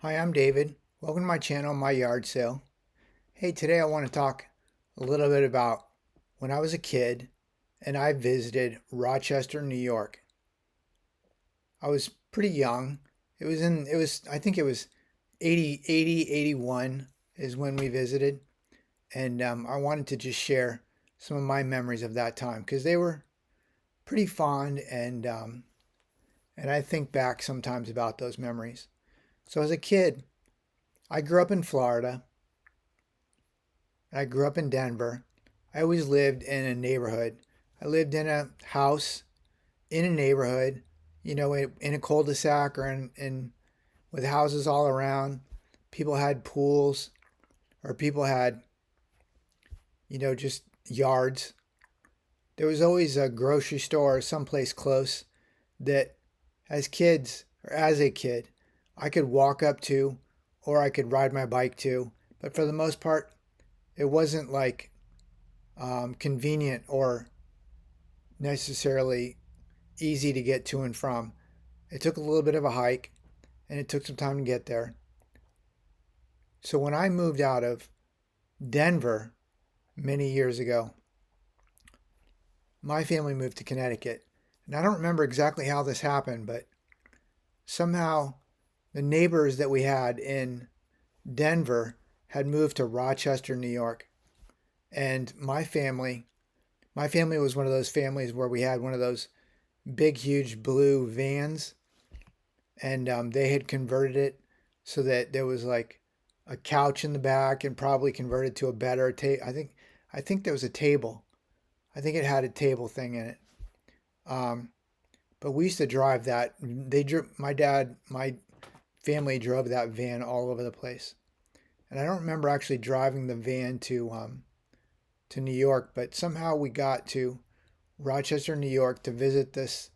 Hi, I'm David. Welcome to my channel, My Yard Sale. Hey, today I want to talk a little bit about when I was a kid and I visited Rochester, New York. I was pretty young. I think it was 81 is when we visited. And I wanted to just share some of my memories of that time because they were pretty fond and I think back sometimes about those memories. So as a kid, I grew up in Florida. I grew up in Denver. I always lived in a neighborhood. I lived in a house in a neighborhood, in a cul-de-sac or in with houses all around. People had pools or people had, just yards. There was always a grocery store or someplace close that as a kid, I could walk up to or I could ride my bike to. But for the most part, it wasn't like convenient or necessarily easy to get to and from. It took a little bit of a hike and it took some time to get there. So when I moved out of Denver many years ago, my family moved to Connecticut. And I don't remember exactly how this happened, but somehow the neighbors that we had in Denver had moved to Rochester, New York. And my family was one of those families where we had one of those big, huge blue vans, and they had converted it so that there was like a couch in the back, and probably converted to a better table. I think there was a table. I think it had a table thing in it. Um, but we used to drive that. My family drove that van all over the place, and I don't remember actually driving the van to New York, but somehow we got to Rochester, New York, to visit this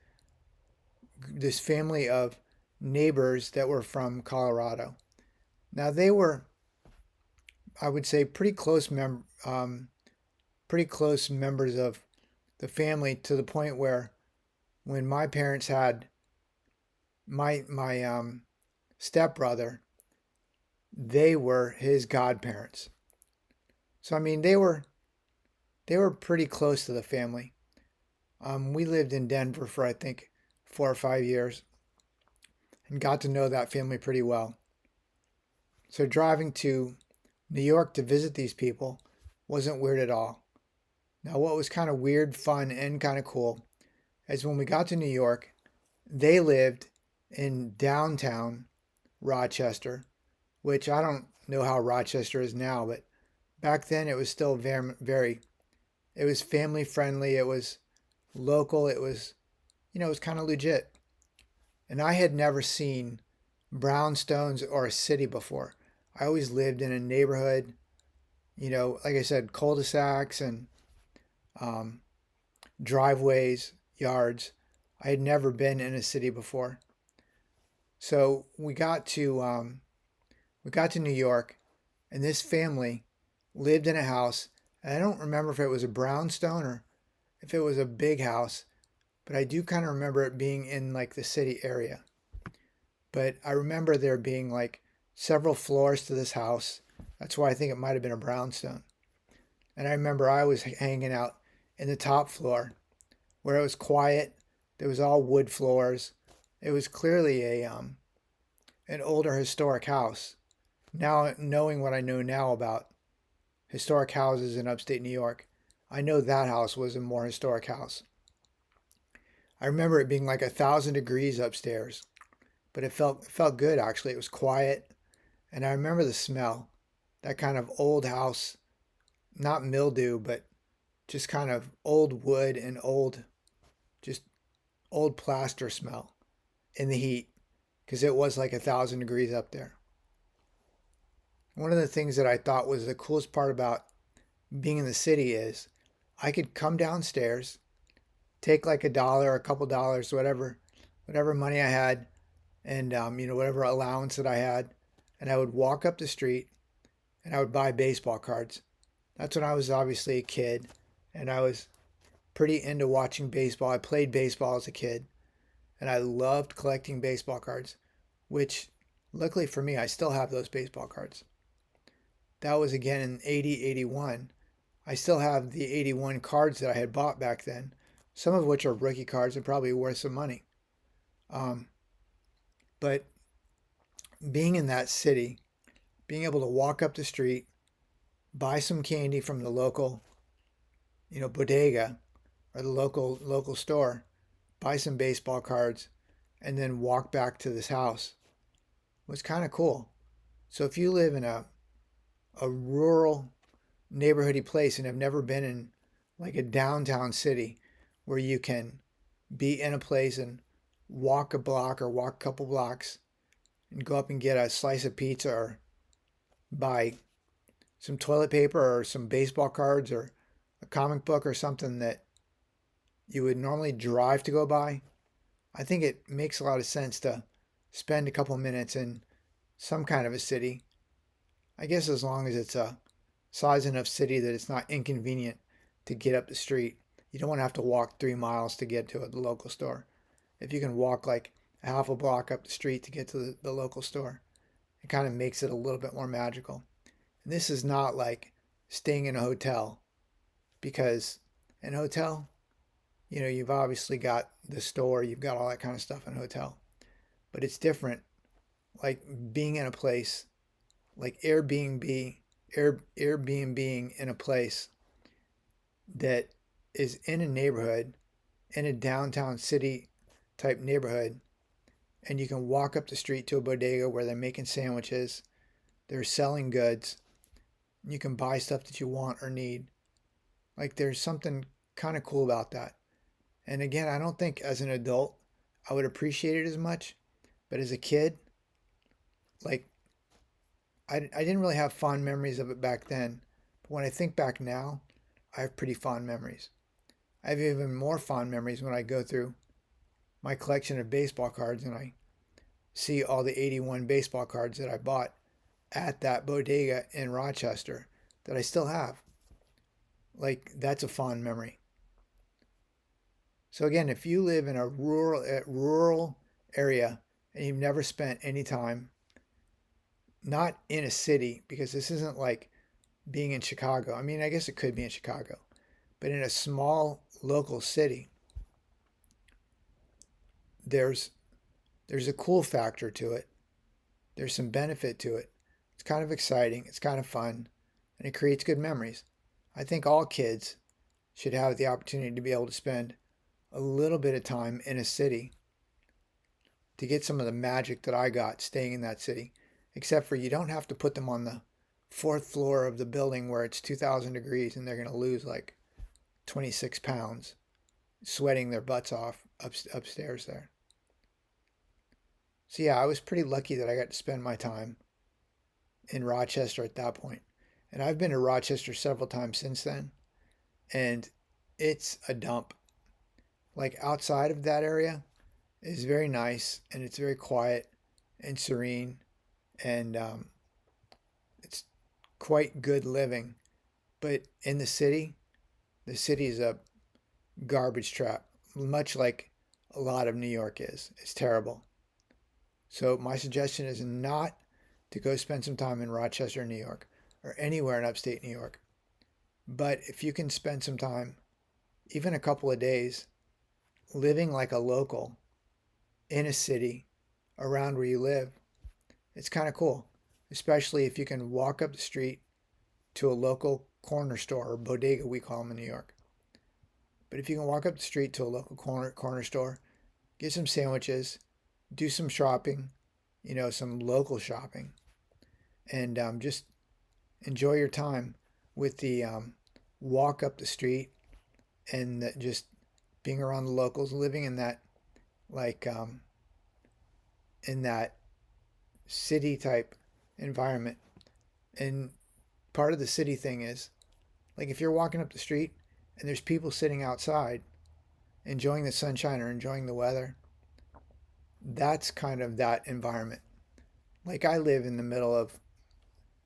family of neighbors that were from Colorado. Now they were, I would say, pretty close members of the family, to the point where when my parents had my stepbrother, they were his godparents. So I mean, they were pretty close to the family. We lived in Denver for I think 4 or 5 years and got to know that family pretty well. So driving to New York to visit these people wasn't weird at all. Now, what was kind of weird, fun, and kind of cool is when we got to New York, they lived in downtown Rochester, which I don't know how Rochester is now, but back then it was still it was family friendly, it was local, it was kind of legit. And I had never seen brownstones or a city before. I always lived in a neighborhood, like I said, cul-de-sacs and um, driveways, yards. I had never been in a city before. So we got to New York, and this family lived in a house. And I don't remember if it was a brownstone or if it was a big house, but I do kind of remember it being in like the city area. But I remember there being like several floors to this house. That's why I think it might have been a brownstone. And I remember I was hanging out in the top floor where it was quiet. There was all wood floors. It was clearly an older historic house. Now, knowing what I know now about historic houses in upstate New York, I know that house was a more historic house. I remember it being like 1,000 degrees upstairs, but it felt good actually. It was quiet, and I remember the smell, that kind of old house, not mildew, but just kind of old wood and just old plaster smell in the heat, because it was like 1,000 degrees up there. One of the things that I thought was the coolest part about being in the city is I could come downstairs, take like a dollar, a couple dollars, whatever money I had, and whatever allowance that I had, and I would walk up the street and I would buy baseball cards. That's when I was obviously a kid, and I was pretty into watching baseball. I played baseball as a kid, and I loved collecting baseball cards, which Luckily for me, I still have those baseball cards. That was again in 80, 81. I still have the 81 cards that I had bought back then, some of which are rookie cards and probably worth some money. Um, but being in that city, being able to walk up the street, buy some candy from the local, bodega or the local store, buy some baseball cards, and then walk back to this house was kind of cool. So if you live in a rural neighborhoody place and have never been in like a downtown city where you can be in a place and walk a block or walk a couple blocks and go up and get a slice of pizza or buy some toilet paper or some baseball cards or a comic book or something that you would normally drive to go buy, I think it makes a lot of sense to spend a couple minutes in some kind of a city. I guess as long as it's a size enough city that it's not inconvenient to get up the street. You don't want to have to walk 3 miles to get to the local store. If you can walk like a half a block up the street to get to the local store, it kind of makes it a little bit more magical. And this is not like staying in a hotel because in a hotel, you've obviously got the store, you've got all that kind of stuff in a hotel. But it's different like being in a place like Airbnb in a place that is in a neighborhood, in a downtown city type neighborhood, and you can walk up the street to a bodega where they're making sandwiches, they're selling goods, you can buy stuff that you want or need. Like there's something kind of cool about that. And again, I don't think as an adult I would appreciate it as much, but as a kid, like I didn't really have fond memories of it back then. But when I think back now, I have pretty fond memories. I have even more fond memories when I go through my collection of baseball cards and I see all the 81 baseball cards that I bought at that bodega in Rochester that I still have. Like, that's a fond memory. So, again, if you live in a rural area and you've never spent any time, not in a city, because this isn't like being in Chicago. I mean, I guess it could be in Chicago, but in a small local city, there's there's a cool factor to it. There's some benefit to it. It's kind of exciting, it's kind of fun, and it creates good memories. I think all kids should have the opportunity to be able to spend a little bit of time in a city to get some of the magic that I got staying in that city. Except for you don't have to put them on the fourth floor of the building where it's 2,000 degrees and they're going to lose like 26 pounds sweating their butts off upstairs there. So yeah, I was pretty lucky that I got to spend my time in Rochester at that point. And I've been to Rochester several times since then, and it's a dump. Like outside of that area is very nice and it's very quiet and serene, and it's quite good living. But in the city is a garbage trap, much like a lot of New York is. It's terrible. So my suggestion is not to go spend some time in Rochester, New York, or anywhere in upstate New York. But if you can spend some time, even a couple of days, living like a local in a city around where you live, it's kind of cool, especially if you can walk up the street to a local corner store or bodega, we call them in New York. But if you can walk up the street to a local corner store, get some sandwiches, do some shopping, some local shopping, and just enjoy your time with the walk up the street and just being around the locals, living in that like in that city type environment. And part of the city thing is like if you're walking up the street and there's people sitting outside enjoying the sunshine or enjoying the weather, that's kind of that environment. Like I live in the middle of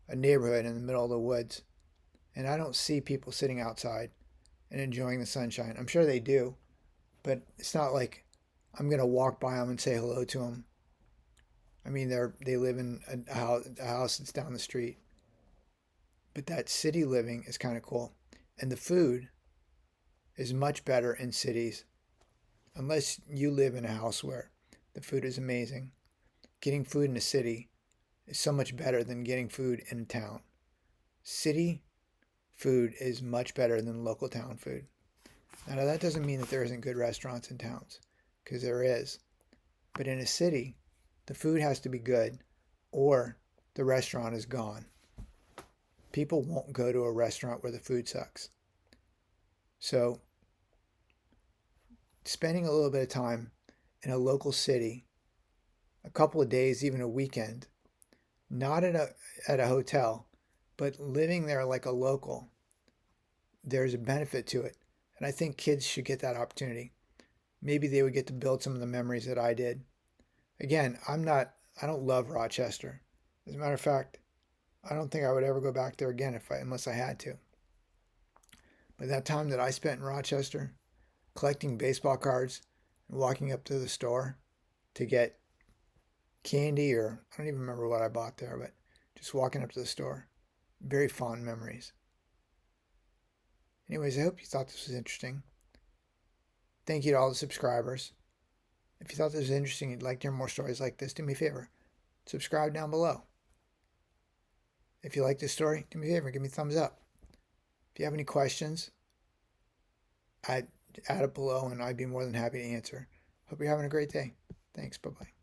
a neighborhood in the middle of the woods, and I don't see people sitting outside and enjoying the sunshine. I'm sure they do, but it's not like I'm going to walk by them and say hello to them I mean, they live in a house that's down the street. But that city living is kind of cool. And the food is much better in cities, unless you live in a house where the food is amazing. Getting food in a city is so much better than getting food in a town. City food is much better than local town food. Now, that doesn't mean that there isn't good restaurants in towns, because there is. But in a city, the food has to be good or the restaurant is gone. People won't go to a restaurant where the food sucks. So, spending a little bit of time in a local city, a couple of days, even a weekend, not at a hotel, but living there like a local, there's a benefit to it. And I think kids should get that opportunity. Maybe they would get to build some of the memories that I did. Again, I don't love Rochester. As a matter of fact, I don't think I would ever go back there again unless I had to. But that time that I spent in Rochester collecting baseball cards and walking up to the store to get candy, or I don't even remember what I bought there, but just walking up to the store, very fond memories. Anyways, I hope you thought this was interesting. Thank you to all the subscribers. If you thought this was interesting, you'd like to hear more stories like this, do me a favor. Subscribe down below. If you like this story, do me a favor, give me a thumbs up. If you have any questions, add it below and I'd be more than happy to answer. Hope you're having a great day. Thanks. Bye-bye.